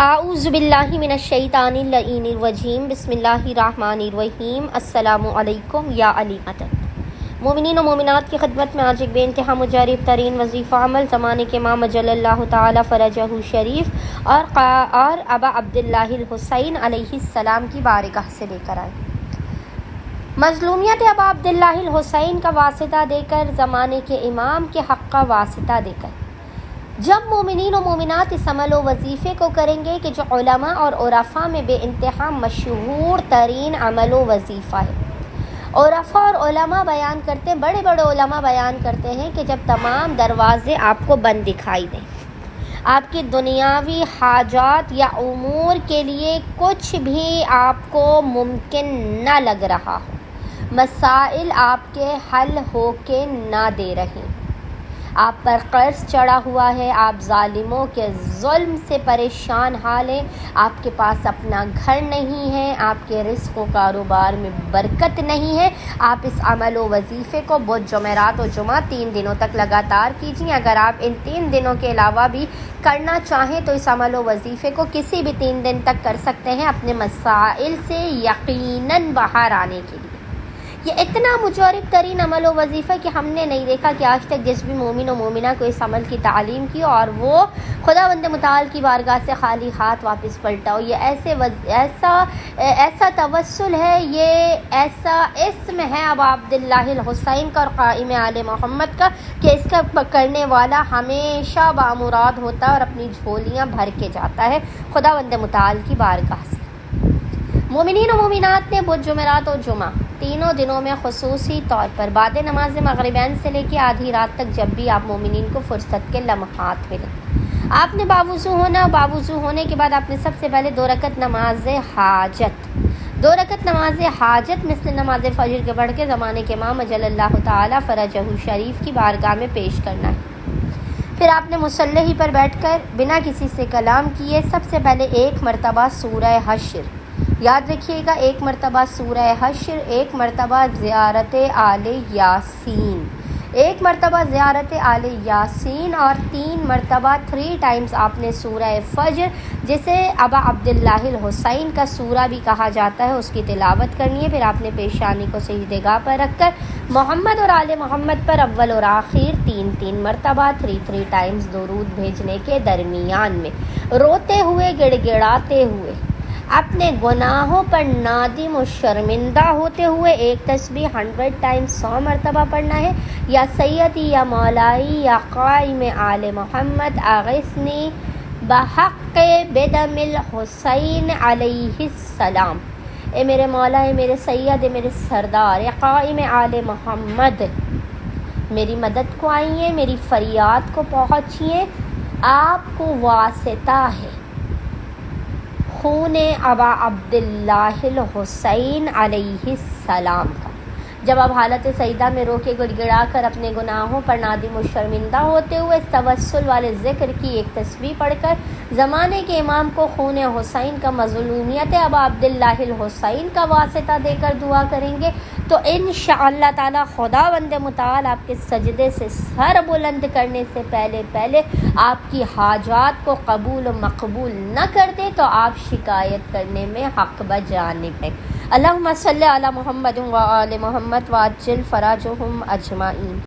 اعوذ باللہ من الشیطان اللعین الرجیم بسم اللہ الرحمن الرحیم السلام علیکم یا علی مدد۔ مومنین و مومنات کی خدمت میں آج ایک بے انتہا مجرب ترین وظیفہ عمل زمانے کے امام اجل اللہ تعالی فرجہ شریف اور ابا عبداللہ الحسین علیہ السلام کی بارگاہ سے لے کر آئے۔ مظلومیت ابا عبداللہ الحسین کا واسطہ دے کر، زمانے کے امام کے حق کا واسطہ دے کر، جب مومنین و مومنات اس عمل و وظیفے کو کریں گے کہ جو علماء اور عرفاء میں بے انتہا مشہور ترین عمل و وظیفہ ہے۔ عرفاء اور علماء بیان کرتے ہیں، بڑے بڑے علماء بیان کرتے ہیں کہ جب تمام دروازے آپ کو بند دکھائی دیں، آپ کی دنیاوی حاجات یا امور کے لیے کچھ بھی آپ کو ممکن نہ لگ رہا ہو، مسائل آپ کے حل ہو کے نہ دے رہے، آپ پر قرض چڑھا ہوا ہے، آپ ظالموں کے ظلم سے پریشان حال ہیں، آپ کے پاس اپنا گھر نہیں ہے، آپ کے رزق و کاروبار میں برکت نہیں ہے، آپ اس عمل و وظیفے کو بدھ، جمعرات و جمعہ 3 دنوں تک لگاتار کیجیے۔ اگر آپ ان 3 دنوں کے علاوہ بھی کرنا چاہیں تو اس عمل و وظیفے کو کسی بھی 3 دن تک کر سکتے ہیں، اپنے مسائل سے یقیناً باہر آنے کے لیے۔ یہ اتنا مجرب ترین عمل و وظیفہ کہ ہم نے نہیں دیکھا کہ آج تک جس بھی مومن و مومنہ کو اس عمل کی تعلیم کی اور وہ خداوند متعال کی بارگاہ سے خالی ہاتھ واپس پلٹا ہو۔ یہ ایسا توسل ہے، یہ ایسا اسم ہے ابا عبداللہ الحسین کا اور قائم آل محمد کا کہ اس کا پکڑنے والا ہمیشہ بامراد ہوتا ہے اور اپنی جھولیاں بھر کے جاتا ہے خداوند متعال کی بارگاہ سے۔ مومنین و مومنات نے بدھ، جمعرات و جمعہ تینوں دنوں میں خصوصی طور پر بعد نماز مغربین سے لے کے آدھی رات تک جب بھی آپ مومنین کو فرصت کے لمحات ملے، آپ نے باوضو ہونا، باوضو ہونے کے بعد آپ نے سب سے پہلے 2 رکعت نماز حاجت مثل نماز فجر کے پڑھ کے زمانے کے امام اجل اللہ تعالی فرجہ شریف کی بارگاہ میں پیش کرنا ہے۔ پھر آپ نے مصلی پر بیٹھ کر بنا کسی سے کلام کیے سب سے پہلے 1 مرتبہ سورہ حشر، یاد رکھیے گا، 1 مرتبہ سورہ حشر، 1 مرتبہ زیارت آل یاسین، 1 مرتبہ زیارت آل یاسین اور 3 مرتبہ 3 ٹائمز آپ نے سورہ فجر، جسے ابا عبداللہ الحسین کا سورہ بھی کہا جاتا ہے، اس کی تلاوت کرنی ہے۔ پھر آپ نے پیشانی کو سجدہ گاہ پر رکھ کر محمد اور آل محمد پر اول اور آخر 3 مرتبہ 3 ٹائمز درود بھیجنے کے درمیان میں روتے ہوئے، گڑ گڑاتے ہوئے، اپنے گناہوں پر نادم و شرمندہ ہوتے ہوئے ایک تسبیح 100 ٹائمز 100 مرتبہ پڑھنا ہے۔ یا سیدی یا مولائی یا قائم آل محمد اغثنی بحق بدم الحسین علیہ السلام، اے میرے مولا، اے میرے سید، اے میرے سردار، اے قائم آل محمد، میری مدد کو آئیے، میری فریاد کو پہنچیے، آپ کو واسطہ ہے خون ابا عبداللہ الحسین علیہ السلام کا۔ جب آپ حالت سجدہ میں رو کے گڑ گڑا کر اپنے گناہوں پر نادم و شرمندہ ہوتے ہوئے اس توسل والے ذکر کی ایک تسبیح پڑھ کر زمانے کے امام کو خون حسین کا، مظلومیت ابا عبداللہ الحسین کا واسطہ دے کر دعا کریں گے تو انشاءاللہ تعالی خداوند متعال آپ کے سجدے سے سر بلند کرنے سے پہلے آپ کی حاجات کو قبول و مقبول نہ کر دے تو آپ شکایت کرنے میں حق بجانب ہے۔ اللہم صلی علی محمد و آل محمد وعجل فراجہم اجمعین۔